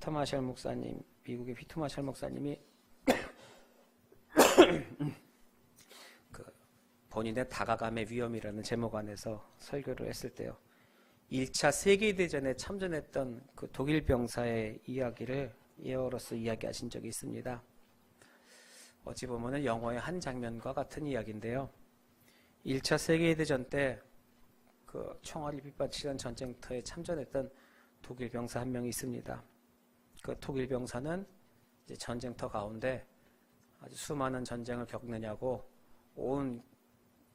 피터 마샬 목사님, 미국의 피터 마샬 목사님이 그 본인의 다가감의 위험이라는 제목 안에서 설교를 했을 때요, 1차 세계대전에 참전했던 그 독일 병사의 이야기를 예어로서 이야기하신 적이 있습니다. 어찌 보면 영화의 한 장면과 같은 이야기인데요, 1차 세계대전 때 그 총알이 빗받치던 전쟁터에 참전했던 독일 병사 한 명이 있습니다. 그 독일 병사는 이제 전쟁터 가운데 아주 수많은 전쟁을 겪느냐고 온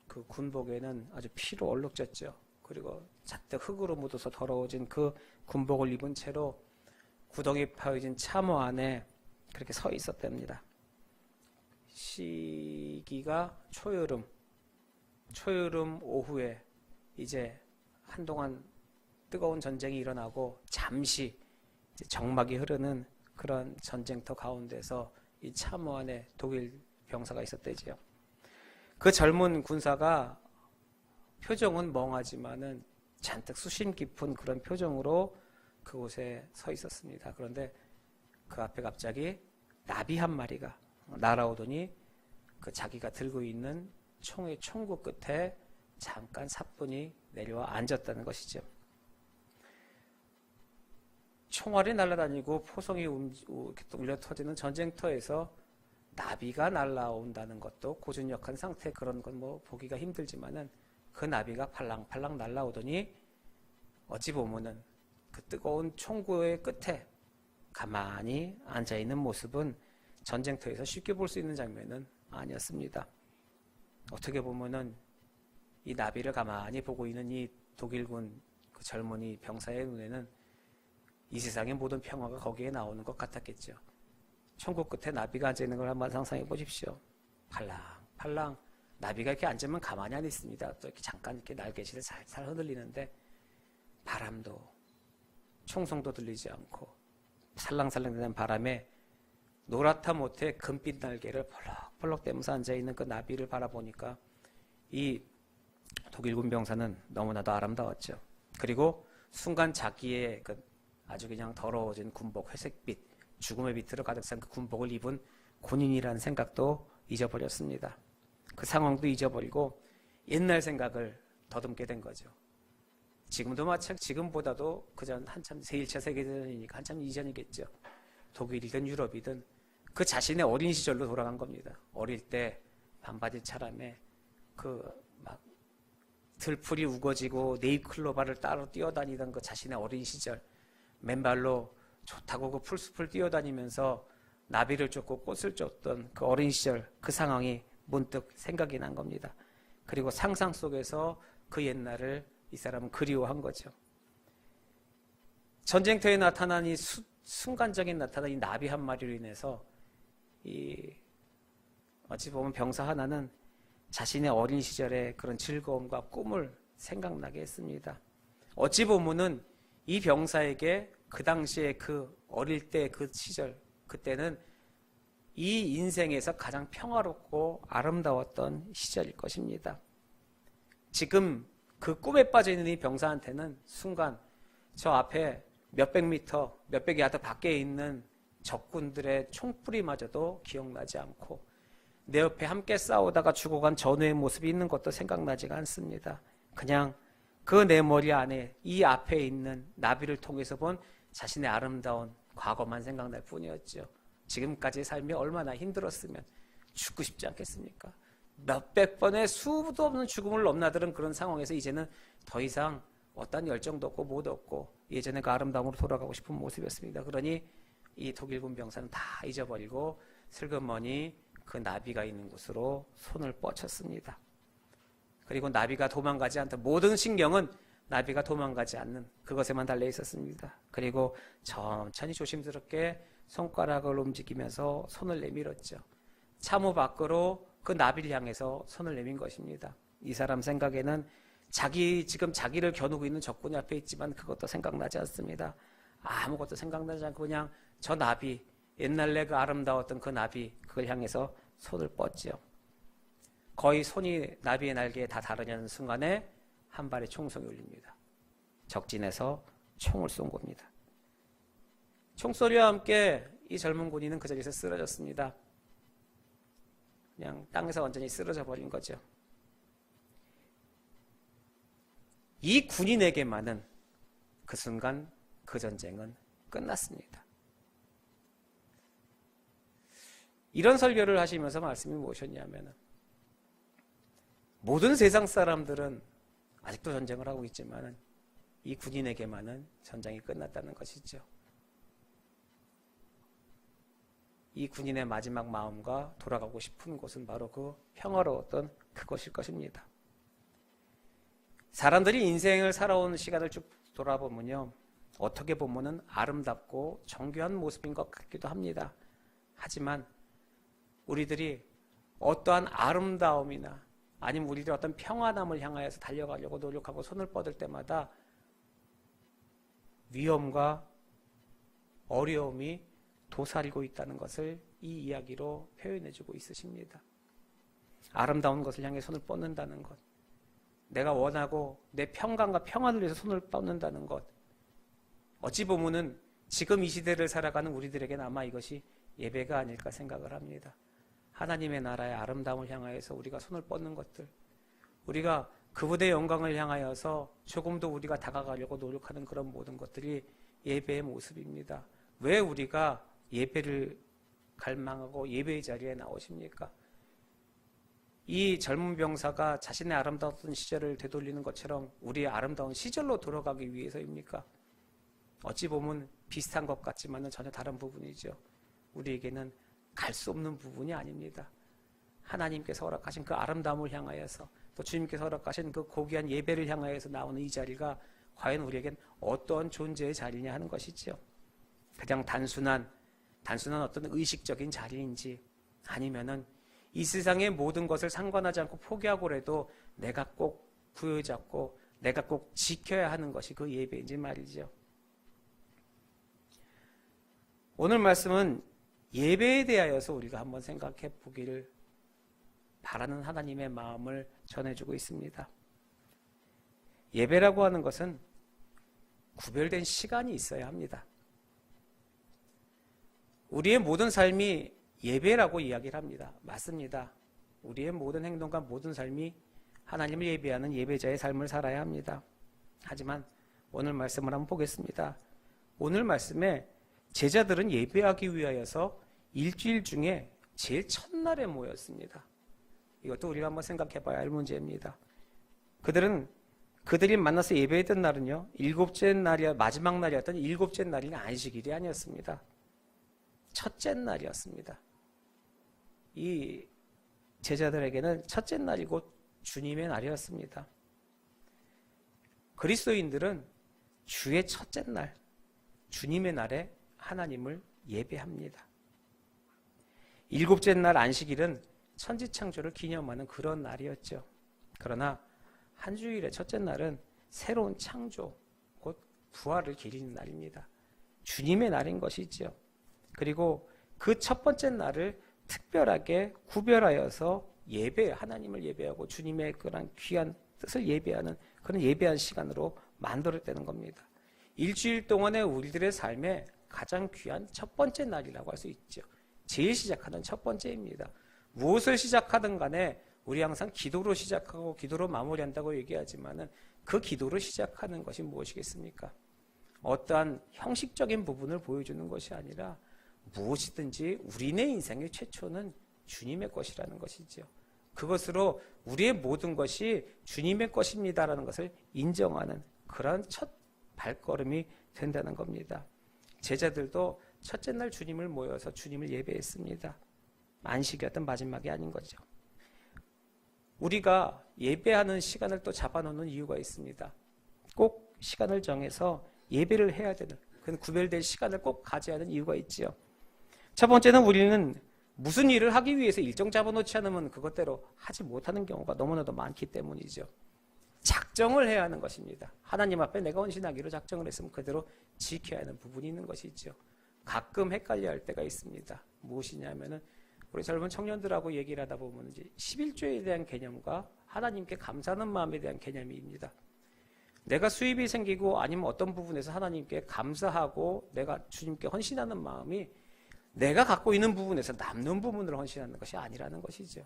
그 군복에는 아주 피로 얼룩졌죠. 그리고 잔뜩 흙으로 묻어서 더러워진 그 군복을 입은 채로 구덩이 파여진 참호 안에 그렇게 서 있었답니다. 시기가 초여름 오후에 이제 한동안 뜨거운 전쟁이 일어나고 잠시 이제 정막이 흐르는 그런 전쟁터 가운데서 이 참호 안에 독일 병사가 있었대지요. 그 젊은 군사가 표정은 멍하지만은 잔뜩 수심 깊은 그런 표정으로 그곳에 서 있었습니다. 그런데 그 앞에 갑자기 나비 한 마리가 날아오더니 그 자기가 들고 있는 총의 총구 끝에 잠깐 사뿐히 내려와 앉았다는 것이죠. 총알이 날아다니고 포성이 울려 터지는 전쟁터에서 나비가 날아온다는 것도 고전역한 상태, 그런 건 뭐 보기가 힘들지만은 그 나비가 팔랑팔랑 날아오더니 어찌 보면은 그 뜨거운 총구의 끝에 가만히 앉아있는 모습은 전쟁터에서 쉽게 볼 수 있는 장면은 아니었습니다. 어떻게 보면은 이 나비를 가만히 보고 있는 이 독일군 그 젊은이 병사의 눈에는 이 세상의 모든 평화가 거기에 나오는 것 같았겠죠. 총구 끝에 나비가 앉아있는 걸 한번 상상해 보십시오. 팔랑팔랑 나비가 이렇게 앉으면 가만히 안 있습니다. 또 이렇게 잠깐 이렇게 날개짓을 살살 흔들리는데 바람도 총성도 들리지 않고 살랑살랑대는 바람에 노랗다 못해 금빛 날개를 펄럭펄럭 대면서 앉아있는 그 나비를 바라보니까 이 독일군 병사는 너무나도 아름다웠죠. 그리고 순간 자기의 그 아주 그냥 더러워진 군복, 회색빛, 죽음의 빛으로 가득 찬 그 군복을 입은 군인이라는 생각도 잊어버렸습니다. 그 상황도 잊어버리고 옛날 생각을 더듬게 된 거죠. 지금도 지금보다도 그전 한참 1차 세계대전이니까 한참 이전이겠죠. 독일이든 유럽이든 그 자신의 어린 시절로 돌아간 겁니다. 어릴 때 반바지 차림에 그 막 들풀이 우거지고 네잎클로바를 따로 뛰어다니던 그 자신의 어린 시절, 맨발로 좋다고 그 풀숲을 뛰어다니면서 나비를 쫓고 꽃을 쫓던 그 어린 시절, 그 상황이 문득 생각이 난 겁니다. 그리고 상상 속에서 그 옛날을 이 사람은 그리워한 거죠. 전쟁터에 나타난 이 순간적인 나타난 이 나비 한 마리로 인해서 이 어찌 보면 병사 하나는 자신의 어린 시절의 그런 즐거움과 꿈을 생각나게 했습니다. 어찌 보면은 이 병사에게 그 당시에 그 어릴 때 그 시절, 그때는 이 인생에서 가장 평화롭고 아름다웠던 시절일 것입니다. 지금 그 꿈에 빠져 있는 이 병사한테는 순간 저 앞에 몇백 미터, 몇백 야드 밖에 있는 적군들의 총뿌리마저도 기억나지 않고 내 옆에 함께 싸우다가 죽어간 전우의 모습이 있는 것도 생각나지가 않습니다. 그냥 그 내 머리 안에 이 앞에 있는 나비를 통해서 본 자신의 아름다운 과거만 생각날 뿐이었죠. 지금까지의 삶이 얼마나 힘들었으면 죽고 싶지 않겠습니까? 몇백 번의 수도 없는 죽음을 넘나드는 그런 상황에서 이제는 더 이상 어떤 열정도 없고 뭐도 없고 예전의 그 아름다움으로 돌아가고 싶은 모습이었습니다. 그러니 이 독일군 병사는 다 잊어버리고 슬그머니 그 나비가 있는 곳으로 손을 뻗쳤습니다. 그리고 나비가 도망가지 않던 모든 신경은 나비가 도망가지 않는 그것에만 달려 있었습니다. 그리고 천천히 조심스럽게 손가락을 움직이면서 손을 내밀었죠. 참호 밖으로 그 나비를 향해서 손을 내민 것입니다. 이 사람 생각에는 지금 자기를 겨누고 있는 적군이 앞에 있지만 그것도 생각나지 않습니다. 아무것도 생각나지 않고 그냥 저 나비, 옛날에 그 아름다웠던 그 나비, 그걸 향해서 손을 뻗죠. 거의 손이 나비의 날개에 다 닿으려는 순간에 한 발의 총성이 울립니다. 적진에서 총을 쏜 겁니다. 총소리와 함께 이 젊은 군인은 그 자리에서 쓰러졌습니다. 그냥 땅에서 완전히 쓰러져 버린 거죠. 이 군인에게만은 그 순간 그 전쟁은 끝났습니다. 이런 설교를 하시면서 말씀이 무엇이었냐면, 모든 세상 사람들은 아직도 전쟁을 하고 있지만 이 군인에게만은 전쟁이 끝났다는 것이죠. 이 군인의 마지막 마음과 돌아가고 싶은 곳은 바로 그 평화로웠던 그것일 것입니다. 사람들이 인생을 살아온 시간을 쭉 돌아보면요, 어떻게 보면은 아름답고 정교한 모습인 것 같기도 합니다. 하지만 우리들이 어떠한 아름다움이나 아니면 우리들의 어떤 평안함을 향하여서 달려가려고 노력하고 손을 뻗을 때마다 위험과 어려움이 도사리고 있다는 것을 이 이야기로 표현해주고 있으십니다. 아름다운 것을 향해 손을 뻗는다는 것, 내가 원하고 내 평강과 평안을 위해서 손을 뻗는다는 것, 어찌 보면은 지금 이 시대를 살아가는 우리들에게는 아마 이것이 예배가 아닐까 생각을 합니다. 하나님의 나라의 아름다움을 향하여서 우리가 손을 뻗는 것들, 우리가 그분의 영광을 향하여서 조금 더 우리가 다가가려고 노력하는 그런 모든 것들이 예배의 모습입니다. 왜 우리가 예배를 갈망하고 예배의 자리에 나오십니까? 이 젊은 병사가 자신의 아름다웠던 시절을 되돌리는 것처럼 우리의 아름다운 시절로 돌아가기 위해서입니까? 어찌 보면 비슷한 것 같지만 전혀 다른 부분이죠. 우리에게는 갈 수 없는 부분이 아닙니다. 하나님께서 허락하신 그 아름다움을 향하여서, 또 주님께서 허락하신 그 고귀한 예배를 향하여서 나오는 이 자리가 과연 우리에겐 어떤 존재의 자리냐 하는 것이죠. 그냥 단순한 어떤 의식적인 자리인지, 아니면은 이 세상의 모든 것을 상관하지 않고 포기하고라도 내가 꼭 부여잡고 내가 꼭 지켜야 하는 것이 그 예배인지 말이죠. 오늘 말씀은 예배에 대하여서 우리가 한번 생각해 보기를 바라는 하나님의 마음을 전해주고 있습니다. 예배라고 하는 것은 구별된 시간이 있어야 합니다. 우리의 모든 삶이 예배라고 이야기를 합니다. 맞습니다. 우리의 모든 행동과 모든 삶이 하나님을 예배하는 예배자의 삶을 살아야 합니다. 하지만 오늘 말씀을 한번 보겠습니다. 오늘 말씀에 제자들은 예배하기 위하여서 일주일 중에 제일 첫날에 모였습니다. 이것도 우리가 한번 생각해 봐야 할 문제입니다. 그들이 만나서 예배했던 날은요, 마지막 날이었던 일곱째 날이 안식일이 아니었습니다. 첫째 날이었습니다. 이 제자들에게는 첫째 날이 곧 주님의 날이었습니다. 그리스도인들은 주의 첫째 날, 주님의 날에 하나님을 예배합니다. 일곱째 날 안식일은 천지창조를 기념하는 그런 날이었죠. 그러나 한 주일의 첫째 날은 새로운 창조, 곧 부활을 기리는 날입니다. 주님의 날인 것이죠. 그리고 그 첫 번째 날을 특별하게 구별하여서 하나님을 예배하고 주님의 그런 귀한 뜻을 예배하는 그런 예배한 시간으로 만들어내는 겁니다. 일주일 동안의 우리들의 삶에 가장 귀한 첫 번째 날이라고 할 수 있죠. 제일 시작하는 첫 번째입니다. 무엇을 시작하든 간에 우리 항상 기도로 시작하고 기도로 마무리한다고 얘기하지만은 그 기도로 시작하는 것이 무엇이겠습니까? 어떠한 형식적인 부분을 보여주는 것이 아니라 무엇이든지 우리네 인생의 최초는 주님의 것이라는 것이죠. 그것으로 우리의 모든 것이 주님의 것입니다라는 것을 인정하는 그런 첫 발걸음이 된다는 겁니다. 제자들도 첫째 날 주님을 모여서 주님을 예배했습니다. 안식이었던 마지막이 아닌 거죠. 우리가 예배하는 시간을 또 잡아놓는 이유가 있습니다. 꼭 시간을 정해서 예배를 해야 되는, 그 구별된 시간을 꼭 가져야 하는 이유가 있지요. 첫 번째는 우리는 무슨 일을 하기 위해서 일정 잡아놓지 않으면 그것대로 하지 못하는 경우가 너무나도 많기 때문이죠. 작정을 해야 하는 것입니다. 하나님 앞에 내가 헌신하기로 작정을 했으면 그대로 지켜야 하는 부분이 있는 것이죠. 가끔 헷갈려 할 때가 있습니다. 무엇이냐면은 우리 젊은 청년들하고 얘기를 하다 보면 이제 11조에 대한 개념과 하나님께 감사하는 마음에 대한 개념입니다. 내가 수입이 생기고 아니면 어떤 부분에서 하나님께 감사하고 내가 주님께 헌신하는 마음이 내가 갖고 있는 부분에서 남는 부분을 헌신하는 것이 아니라는 것이죠.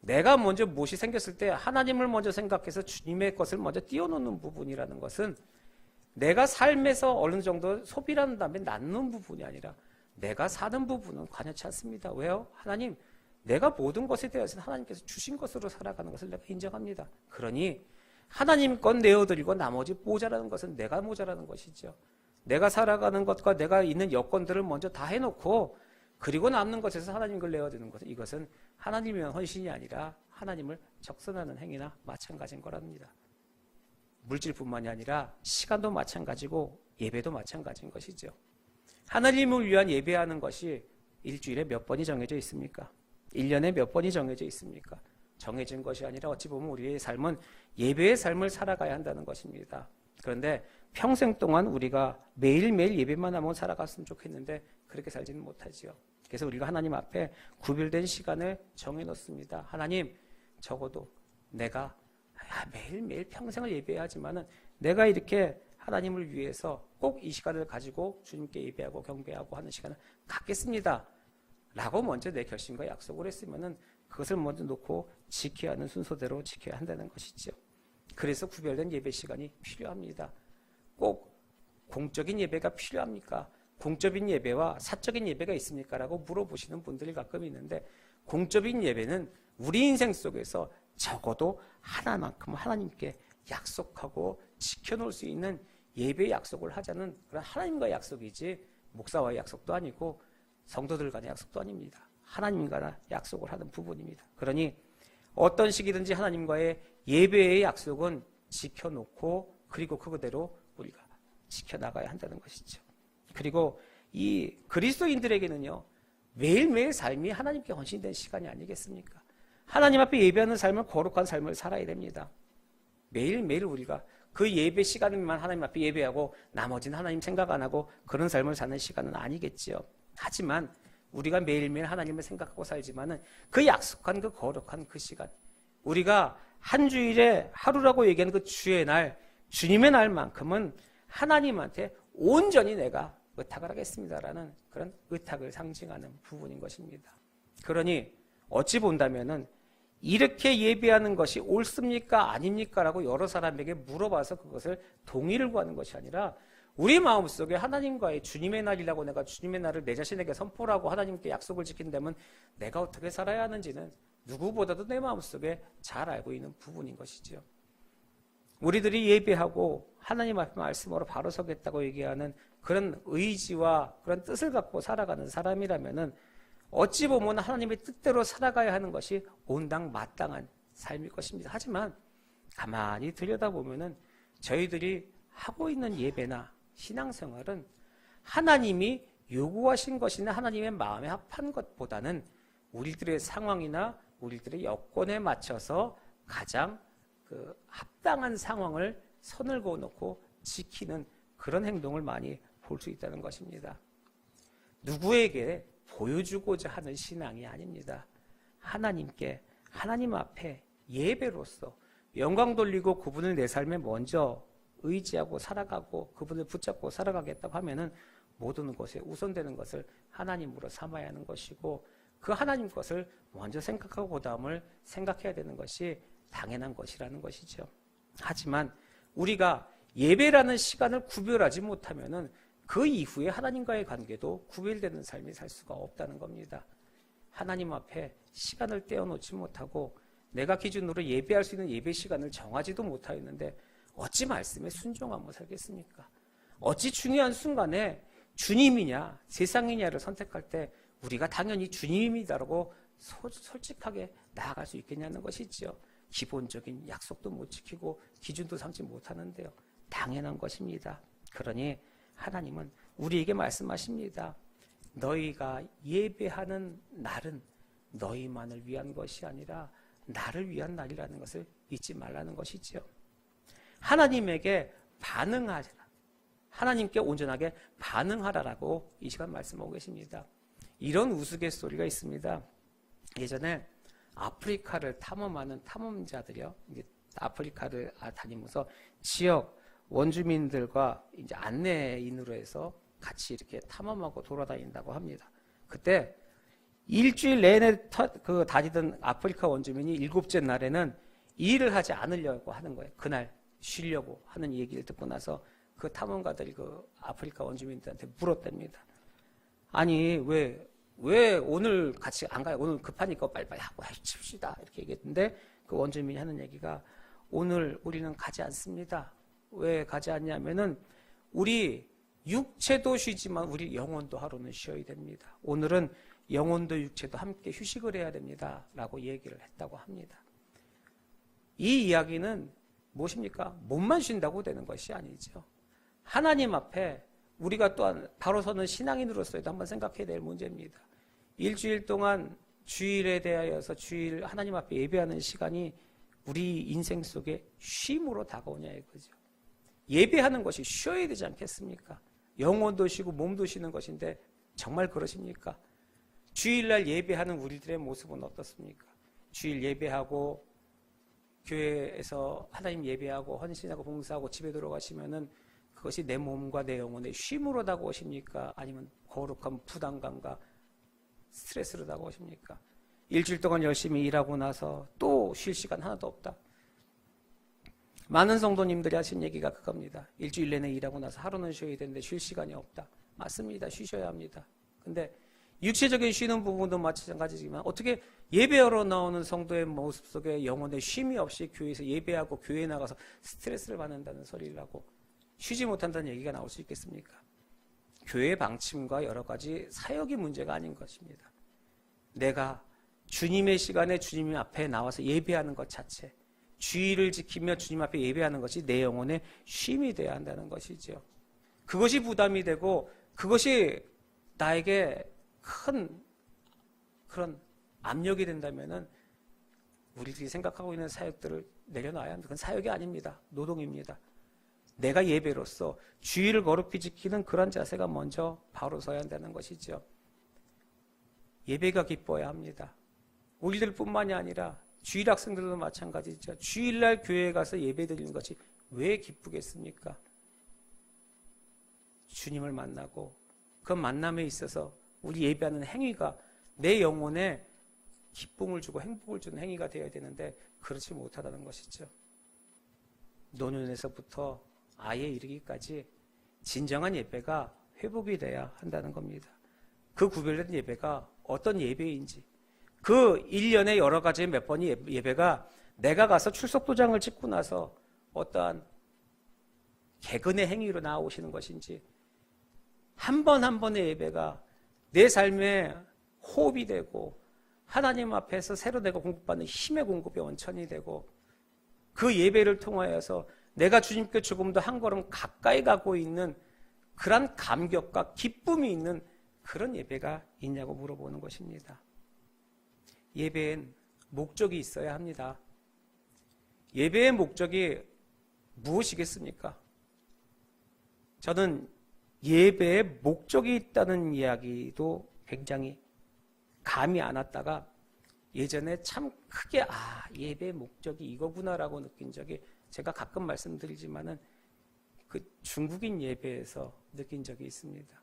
내가 먼저 무엇이 생겼을 때 하나님을 먼저 생각해서 주님의 것을 먼저 띄워놓는 부분이라는 것은 내가 삶에서 어느 정도 소비를 한 다음에 낳는 부분이 아니라 내가 사는 부분은 관여치 않습니다. 왜요? 하나님, 내가 모든 것에 대해서는 하나님께서 주신 것으로 살아가는 것을 내가 인정합니다. 그러니 하나님 것 내어드리고 나머지 모자라는 것은 내가 모자라는 것이죠. 내가 살아가는 것과 내가 있는 여건들을 먼저 다 해놓고 그리고 남는 것에서 하나님 걸 내어드리는 것은 이것은 하나님을 위한 헌신이 아니라 하나님을 적선하는 행위나 마찬가지인 거랍니다. 물질뿐만이 아니라 시간도 마찬가지고 예배도 마찬가지인 것이죠. 하나님을 위한 예배하는 것이 일주일에 몇 번이 정해져 있습니까? 1년에 몇 번이 정해져 있습니까? 정해진 것이 아니라 어찌 보면 우리의 삶은 예배의 삶을 살아가야 한다는 것입니다. 그런데 평생 동안 우리가 매일매일 예배만 하면 살아갔으면 좋겠는데 그렇게 살지는 못하지요. 그래서 우리가 하나님 앞에 구별된 시간을 정해놓습니다. 하나님, 적어도 내가 매일매일 평생을 예배하지만은 내가 이렇게 하나님을 위해서 꼭 이 시간을 가지고 주님께 예배하고 경배하고 하는 시간을 갖겠습니다. 라고 먼저 내 결심과 약속을 했으면은 그것을 먼저 놓고 지켜야 하는 순서대로 지켜야 한다는 것이죠. 그래서 구별된 예배 시간이 필요합니다. 꼭 공적인 예배가 필요합니까? 공적인 예배와 사적인 예배가 있습니까? 라고 물어보시는 분들이 가끔 있는데 공적인 예배는 우리 인생 속에서 적어도 하나만큼 하나님께 약속하고 지켜놓을 수 있는 예배의 약속을 하자는 그런 하나님과의 약속이지 목사와의 약속도 아니고 성도들 간의 약속도 아닙니다. 하나님과 약속을 하는 부분입니다. 그러니 어떤 시기든지 하나님과의 예배의 약속은 지켜놓고 그리고 그거대로 우리가 지켜나가야 한다는 것이죠. 그리고 이 그리스도인들에게는요, 매일매일 삶이 하나님께 헌신된 시간이 아니겠습니까? 하나님 앞에 예배하는 삶을 거룩한 삶을 살아야 됩니다. 매일매일 우리가 그 예배 시간만 하나님 앞에 예배하고 나머지는 하나님 생각 안 하고 그런 삶을 사는 시간은 아니겠지요. 하지만 우리가 매일매일 하나님을 생각하고 살지만은 그 약속한 그 거룩한 그 시간, 우리가 한 주일에 하루라고 얘기하는 그 주의 날, 주님의 날만큼은 하나님한테 온전히 내가 의탁을 하겠습니다라는 그런 의탁을 상징하는 부분인 것입니다. 그러니 어찌 본다면은 이렇게 예배하는 것이 옳습니까? 아닙니까? 라고 여러 사람에게 물어봐서 그것을 동의를 구하는 것이 아니라 우리 마음속에 하나님과의 주님의 날이라고 내가 주님의 날을 내 자신에게 선포하고 하나님께 약속을 지킨다면 내가 어떻게 살아야 하는지는 누구보다도 내 마음속에 잘 알고 있는 부분인 것이죠. 우리들이 예배하고 하나님 앞에 말씀으로 바로 서겠다고 얘기하는 그런 의지와 그런 뜻을 갖고 살아가는 사람이라면은 어찌 보면 하나님의 뜻대로 살아가야 하는 것이 온당 마땅한 삶일 것입니다. 하지만 가만히 들여다보면은 저희들이 하고 있는 예배나 신앙생활은 하나님이 요구하신 것이나 하나님의 마음에 합한 것보다는 우리들의 상황이나 우리들의 여건에 맞춰서 가장 그 합당한 상황을 선을 그어놓고 지키는 그런 행동을 많이 볼 수 있다는 것입니다. 누구에게 보여주고자 하는 신앙이 아닙니다. 하나님께, 하나님 앞에 예배로서 영광 돌리고 그분을 내 삶에 먼저 의지하고 살아가고 그분을 붙잡고 살아가겠다고 하면은 모든 것에 우선되는 것을 하나님으로 삼아야 하는 것이고 그 하나님 것을 먼저 생각하고 그 다음을 생각해야 되는 것이 당연한 것이라는 것이죠. 하지만 우리가 예배라는 시간을 구별하지 못하면은 그 이후에 하나님과의 관계도 구별되는 삶이 살 수가 없다는 겁니다. 하나님 앞에 시간을 떼어놓지 못하고 내가 기준으로 예배할 수 있는 예배 시간을 정하지도 못하였는데 어찌 말씀에 순종하며 살겠습니까? 어찌 중요한 순간에 주님이냐 세상이냐를 선택할 때 우리가 당연히 주님입니다라고 솔직하게 나아갈 수 있겠냐는 것이죠. 기본적인 약속도 못 지키고 기준도 삼지 못하는데요. 당연한 것입니다. 그러니 하나님은 우리에게 말씀하십니다. 너희가 예배하는 날은 너희만을 위한 것이 아니라 나를 위한 날이라는 것을 잊지 말라는 것이죠. 하나님에게 반응하라. 하나님께 온전하게 반응하라라고 이 시간 말씀하고 계십니다. 이런 우스갯소리가 있습니다. 예전에 아프리카를 탐험하는 탐험자들이요. 아프리카를 다니면서 지역 원주민들과 이제 안내인으로 해서 같이 이렇게 탐험하고 돌아다닌다고 합니다. 그때 일주일 내내 다니던 아프리카 원주민이 일곱째 날에는 일을 하지 않으려고 하는 거예요. 그날 쉬려고 하는 얘기를 듣고 나서 그 탐험가들이 그 아프리카 원주민들한테 물었답니다. 아니 왜 오늘 같이 안 가요? 오늘 급하니까 빨리빨리 하고 칩시다. 이렇게 얘기했는데 그 원주민이 하는 얘기가 오늘 우리는 가지 않습니다. 왜 가지 않냐면은 우리 육체도 쉬지만 우리 영혼도 하루는 쉬어야 됩니다. 오늘은 영혼도 육체도 함께 휴식을 해야 됩니다. 라고 얘기를 했다고 합니다. 이 이야기는 무엇입니까? 몸만 쉰다고 되는 것이 아니죠. 하나님 앞에 우리가 또한 바로 서는 신앙인으로서도 한번 생각해야 될 문제입니다. 일주일 동안 주일에 대하여서 주일 하나님 앞에 예배하는 시간이 우리 인생 속에 쉼으로 다가오냐 이거죠. 예배하는 것이 쉬어야 되지 않겠습니까? 영혼도 쉬고 몸도 쉬는 것인데 정말 그러십니까? 주일날 예배하는 우리들의 모습은 어떻습니까? 주일 예배하고 교회에서 하나님 예배하고 헌신하고 봉사하고 집에 들어가시면은 그것이 내 몸과 내 영혼의 쉼으로 다가오십니까? 아니면 거룩한 부담감과 스트레스로 다가오십니까? 일주일 동안 열심히 일하고 나서 또 쉴 시간 하나도 없다. 많은 성도님들이 하신 얘기가 그겁니다. 일주일 내내 일하고 나서 하루는 쉬어야 되는데 쉴 시간이 없다. 맞습니다. 쉬셔야 합니다. 근데 육체적인 쉬는 부분도 마찬가지지만 어떻게 예배하러 나오는 성도의 모습 속에 영혼의 쉼이 없이 교회에서 예배하고 교회에 나가서 스트레스를 받는다는 소리를 하고 쉬지 못한다는 얘기가 나올 수 있겠습니까? 교회의 방침과 여러 가지 사역이 문제가 아닌 것입니다. 내가 주님의 시간에 주님 앞에 나와서 예배하는 것 자체, 주의를 지키며 주님 앞에 예배하는 것이 내 영혼의 쉼이 되어야 한다는 것이죠. 그것이 부담이 되고 그것이 나에게 큰 그런 압력이 된다면은 우리들이 생각하고 있는 사역들을 내려놔야 합니다. 그건 사역이 아닙니다. 노동입니다. 내가 예배로서 주의를 거룩히 지키는 그런 자세가 먼저 바로 서야 한다는 것이죠. 예배가 기뻐야 합니다. 우리들뿐만이 아니라 주일 학생들도 마찬가지죠. 주일날 교회에 가서 예배 드리는 것이 왜 기쁘겠습니까? 주님을 만나고 그 만남에 있어서 우리 예배하는 행위가 내 영혼에 기쁨을 주고 행복을 주는 행위가 되어야 되는데 그렇지 못하다는 것이죠. 노년에서부터 아예 이르기까지 진정한 예배가 회복이 돼야 한다는 겁니다. 그 구별된 예배가 어떤 예배인지, 그 1년에 여러 가지 몇 번의 예배가 내가 가서 출석도장을 찍고 나서 어떠한 개근의 행위로 나오시는 것인지, 한 번 한 번의 예배가 내 삶에 호흡이 되고 하나님 앞에서 새로 내가 공급받는 힘의 공급의 원천이 되고 그 예배를 통하여서 내가 주님께 조금 더 한 걸음 가까이 가고 있는 그런 감격과 기쁨이 있는 그런 예배가 있냐고 물어보는 것입니다. 예배엔 목적이 있어야 합니다. 예배의 목적이 무엇이겠습니까? 저는 예배에 목적이 있다는 이야기도 굉장히 감이 안 왔다가 예전에 참 크게 예배의 목적이 이거구나라고 느낀 적이 제가 가끔 말씀드리지만은 그 중국인 예배에서 느낀 적이 있습니다.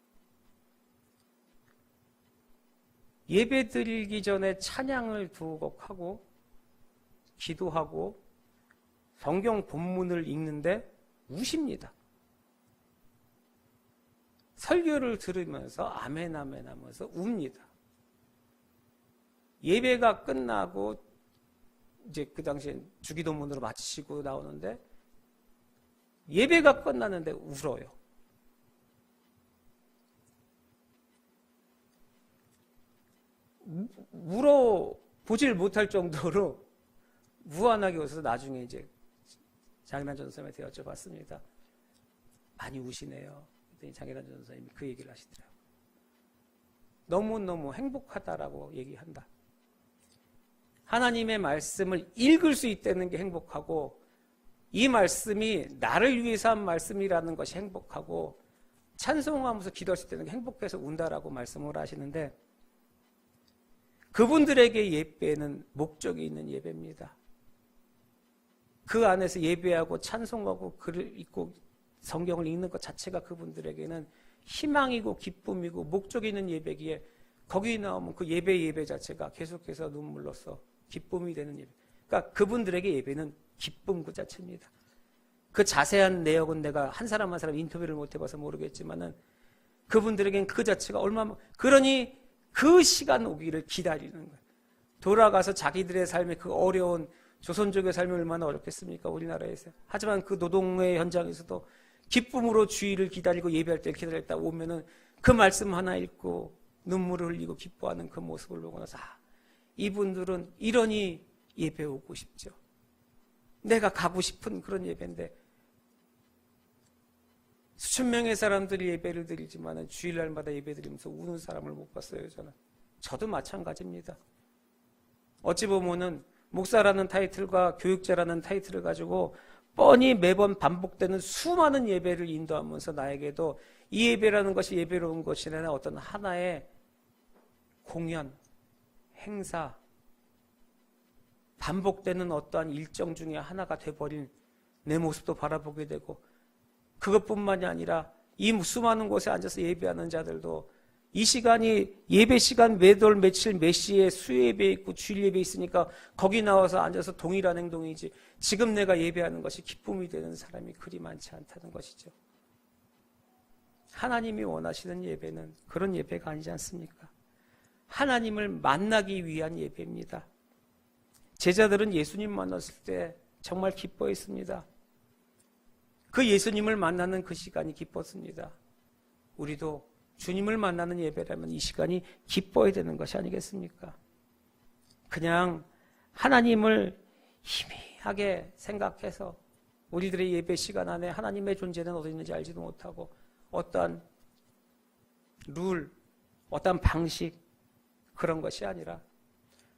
예배 드리기 전에 찬양을 두 곡 하고 기도하고 성경 본문을 읽는데 우십니다. 설교를 들으면서 아멘 아멘 하면서 웁니다. 예배가 끝나고 이제 그 당시에 주기도문으로 마치시고 나오는데 예배가 끝났는데 울어요. 물어보질 못할 정도로 무한하게 웃어서 나중에 이제 장인환 전도사님한테 여쭤봤습니다. 많이 우시네요. 그랬더니 장인환 전도사님이 그 얘기를 하시더라고요. 너무너무 행복하다라고 얘기한다. 하나님의 말씀을 읽을 수 있다는 게 행복하고 이 말씀이 나를 위해서 한 말씀이라는 것이 행복하고 찬송하면서 기도할 수 있다는 게 행복해서 운다라고 말씀을 하시는데 그분들에게 예배는 목적이 있는 예배입니다. 그 안에서 예배하고 찬송하고 글을 읽고 성경을 읽는 것 자체가 그분들에게는 희망이고 기쁨이고 목적이 있는 예배기에 거기 나오면 그 예배 자체가 계속해서 눈물로써 기쁨이 되는 예배. 그러니까 그분들에게 예배는 기쁨 그 자체입니다. 그 자세한 내역은 내가 한 사람 한 사람 인터뷰를 못 해봐서 모르겠지만은 그분들에겐 그 자체가 얼마나, 그러니 그 시간 오기를 기다리는 거예요. 돌아가서 자기들의 삶의 그 어려운 조선족의 삶이 얼마나 어렵겠습니까? 우리나라에서. 하지만 그 노동의 현장에서도 기쁨으로 주일을 기다리고 예배할 때 기다렸다 오면은 그 말씀 하나 읽고 눈물을 흘리고 기뻐하는 그 모습을 보고 나서 이분들은 이러니 예배 오고 싶죠. 내가 가고 싶은 그런 예배인데 수천 명의 사람들이 예배를 드리지만 주일날마다 예배 드리면서 우는 사람을 못 봤어요. 저도 마찬가지입니다. 어찌 보면은 목사라는 타이틀과 교육자라는 타이틀을 가지고 뻔히 매번 반복되는 수많은 예배를 인도하면서 나에게도 이 예배라는 것이 예배로운 것이 아니라 어떤 하나의 공연, 행사, 반복되는 어떠한 일정 중에 하나가 돼버린 내 모습도 바라보게 되고 그것뿐만이 아니라 이 수많은 곳에 앉아서 예배하는 자들도 이 시간이 예배 시간 매달 며칠 몇 시에 수요예배 있고 주일 예배 있으니까 거기 나와서 앉아서 동일한 행동이지 지금 내가 예배하는 것이 기쁨이 되는 사람이 그리 많지 않다는 것이죠. 하나님이 원하시는 예배는 그런 예배가 아니지 않습니까? 하나님을 만나기 위한 예배입니다. 제자들은 예수님 만났을 때 정말 기뻐했습니다. 그 예수님을 만나는 그 시간이 기뻤습니다. 우리도 주님을 만나는 예배라면 이 시간이 기뻐야 되는 것이 아니겠습니까? 그냥 하나님을 희미하게 생각해서 우리들의 예배 시간 안에 하나님의 존재는 어디 있는지 알지도 못하고 어떠한 룰, 어떠한 방식 그런 것이 아니라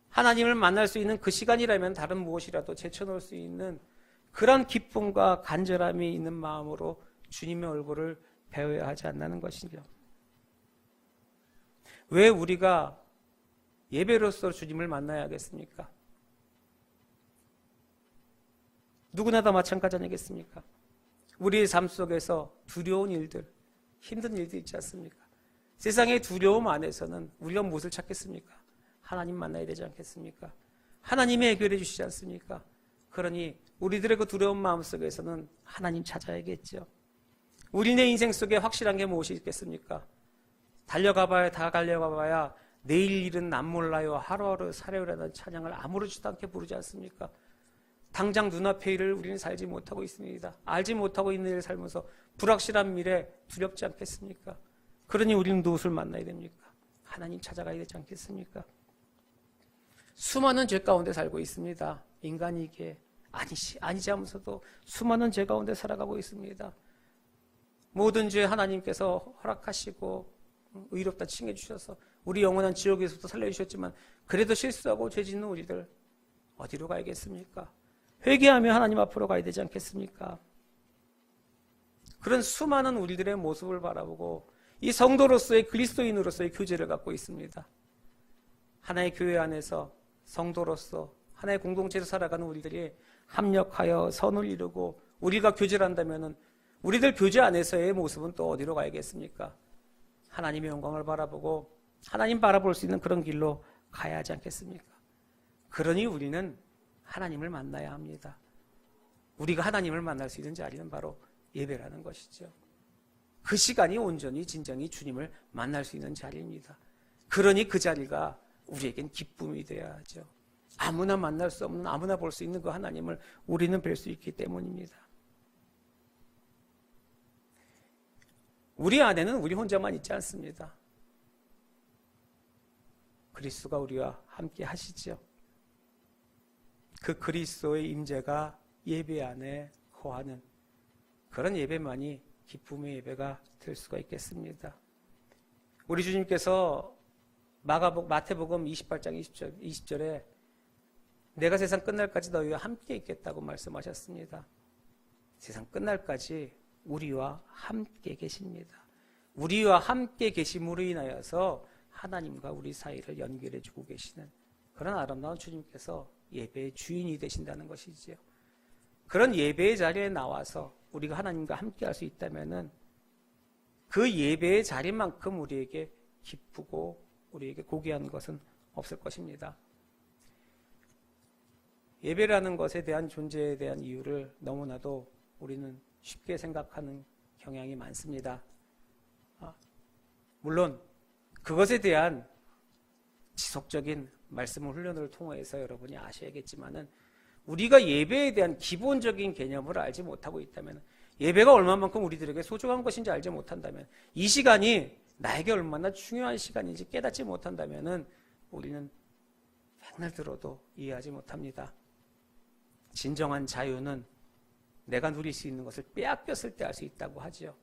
하나님을 만날 수 있는 그 시간이라면 다른 무엇이라도 제쳐놓을 수 있는 그런 기쁨과 간절함이 있는 마음으로 주님의 얼굴을 배워야 하지 않나는 것이죠. 왜 우리가 예배로서 주님을 만나야 하겠습니까? 누구나 다 마찬가지 아니겠습니까? 우리의 삶 속에서 두려운 일들, 힘든 일들 있지 않습니까? 세상의 두려움 안에서는 우리가 무엇을 찾겠습니까? 하나님 만나야 되지 않겠습니까? 하나님이 해결해 주시지 않습니까? 그러니 우리들의 그 두려운 마음 속에서는 하나님 찾아야겠죠. 우리네 인생 속에 확실한 게 무엇이 있겠습니까? 달려가봐야 다 달려가봐야 내일 일은 난 몰라요. 하루하루 살아요라는 찬양을 아무렇지도 않게 부르지 않습니까? 당장 눈앞의 일을 우리는 살지 못하고 있습니다. 알지 못하고 있는 일을 살면서 불확실한 미래 두렵지 않겠습니까? 그러니 우리는 무엇을 만나야 됩니까? 하나님 찾아가야 되지 않겠습니까? 수많은 죄 가운데 살고 있습니다. 인간이기에 아니지 하면서도 수많은 죄 가운데 살아가고 있습니다. 모든 죄 하나님께서 허락하시고 의롭다 칭해 주셔서 우리 영원한 지옥에서도 살려주셨지만 그래도 실수하고 죄 짓는 우리들 어디로 가야겠습니까? 회개하며 하나님 앞으로 가야 되지 않겠습니까? 그런 수많은 우리들의 모습을 바라보고 이 성도로서의 그리스도인으로서의 교제를 갖고 있습니다. 하나의 교회 안에서 성도로서 하나의 공동체에서 살아가는 우리들이 합력하여 선을 이루고 우리가 교제를 한다면 우리들 교제 안에서의 모습은 또 어디로 가야겠습니까? 하나님의 영광을 바라보고 하나님 바라볼 수 있는 그런 길로 가야 하지 않겠습니까? 그러니 우리는 하나님을 만나야 합니다. 우리가 하나님을 만날 수 있는 자리는 바로 예배라는 것이죠. 그 시간이 온전히 진정히 주님을 만날 수 있는 자리입니다. 그러니 그 자리가 우리에겐 기쁨이 되어야 하죠. 아무나 만날 수 없는, 아무나 볼 수 있는 그 하나님을 우리는 뵐 수 있기 때문입니다. 우리 안에는 우리 혼자만 있지 않습니다. 그리스도가 우리와 함께 하시죠. 그 그리스도의 임재가 예배 안에 거하는 그런 예배만이 기쁨의 예배가 될 수가 있겠습니다. 우리 주님께서 마태복음 28장 20절에 내가 세상 끝날까지 너희와 함께 있겠다고 말씀하셨습니다. 세상 끝날까지 우리와 함께 계십니다. 우리와 함께 계심으로 인하여서 하나님과 우리 사이를 연결해 주고 계시는 그런 아름다운 주님께서 예배의 주인이 되신다는 것이지요. 그런 예배의 자리에 나와서 우리가 하나님과 함께 할 수 있다면은 그 예배의 자리만큼 우리에게 기쁘고 우리에게 고귀한 것은 없을 것입니다. 예배라는 것에 대한 존재에 대한 이유를 너무나도 우리는 쉽게 생각하는 경향이 많습니다. 물론 그것에 대한 지속적인 말씀 훈련을 통해서 여러분이 아셔야겠지만은 우리가 예배에 대한 기본적인 개념을 알지 못하고 있다면, 예배가 얼마만큼 우리들에게 소중한 것인지 알지 못한다면, 이 시간이 나에게 얼마나 중요한 시간인지 깨닫지 못한다면 우리는 맨날 들어도 이해하지 못합니다. 진정한 자유는 내가 누릴 수 있는 것을 빼앗겼을 때 알 수 있다고 하죠.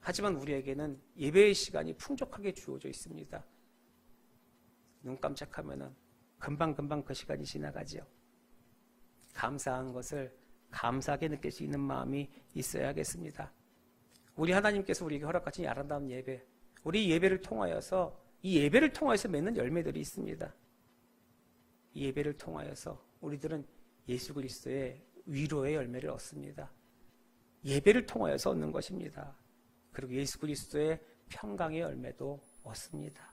하지만 우리에게는 예배의 시간이 풍족하게 주어져 있습니다. 눈 깜짝하면 금방금방 그 시간이 지나가죠. 감사한 것을 감사하게 느낄 수 있는 마음이 있어야겠습니다. 우리 하나님께서 우리에게 허락하신 이 아름다운 예배, 우리 예배를 통하여서, 이 예배를 통하여서 맺는 열매들이 있습니다. 이 예배를 통하여서 우리들은 예수 그리스도의 위로의 열매를 얻습니다. 예배를 통하여서 얻는 것입니다. 그리고 예수 그리스도의 평강의 열매도 얻습니다.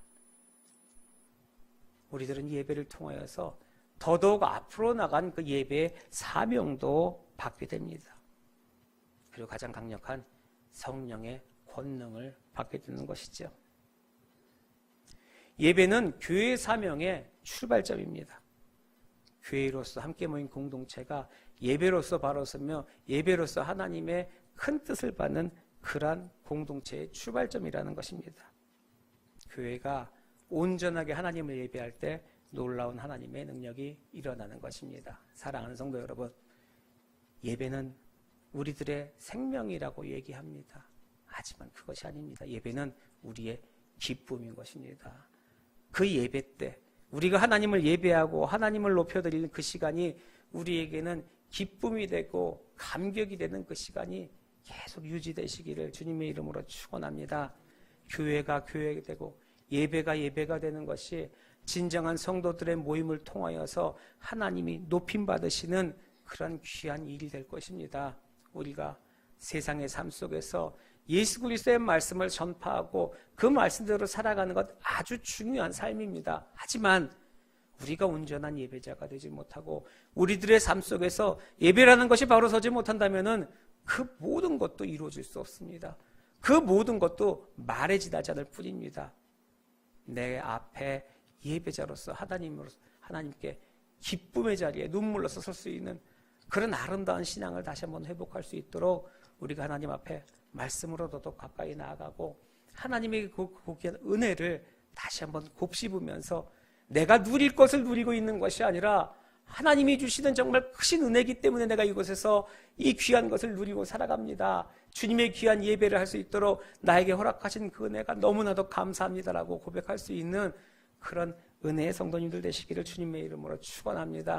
우리들은 예배를 통하여서 더더욱 앞으로 나간 그 예배의 사명도 받게 됩니다. 그리고 가장 강력한 성령의 권능을 받게 되는 것이죠. 예배는 교회의 사명의 출발점입니다. 교회로서 함께 모인 공동체가 예배로서 바로 서며 예배로서 하나님의 큰 뜻을 받는 그러한 공동체의 출발점이라는 것입니다. 교회가 온전하게 하나님을 예배할 때 놀라운 하나님의 능력이 일어나는 것입니다. 사랑하는 성도 여러분, 예배는 우리들의 생명이라고 얘기합니다. 하지만 그것이 아닙니다. 예배는 우리의 기쁨인 것입니다. 그 예배 때 우리가 하나님을 예배하고 하나님을 높여드리는 그 시간이 우리에게는 기쁨이 되고 감격이 되는 그 시간이 계속 유지되시기를 주님의 이름으로 축원합니다. 교회가 교회가 되고 예배가 예배가 되는 것이 진정한 성도들의 모임을 통하여서 하나님이 높임 받으시는 그런 귀한 일이 될 것입니다. 우리가 세상의 삶 속에서 예수 그리스도의 말씀을 전파하고 그 말씀대로 살아가는 것 아주 중요한 삶입니다. 하지만 우리가 온전한 예배자가 되지 못하고 우리들의 삶 속에서 예배라는 것이 바로 서지 못한다면 그 모든 것도 이루어질 수 없습니다. 그 모든 것도 말에 지나지 않을 뿐입니다. 내 앞에 예배자로서 하나님께 기쁨의 자리에 눈물로서 설 수 있는 그런 아름다운 신앙을 다시 한번 회복할 수 있도록 우리가 하나님 앞에 말씀으로 더더 가까이 나아가고 하나님의 그 고귀한 은혜를 다시 한번 곱씹으면서 내가 누릴 것을 누리고 있는 것이 아니라 하나님이 주시는 정말 크신 은혜이기 때문에 내가 이곳에서 이 귀한 것을 누리고 살아갑니다. 주님의 귀한 예배를 할 수 있도록 나에게 허락하신 그 은혜가 너무나도 감사합니다라고 고백할 수 있는 그런 은혜의 성도님들 되시기를 주님의 이름으로 축원합니다.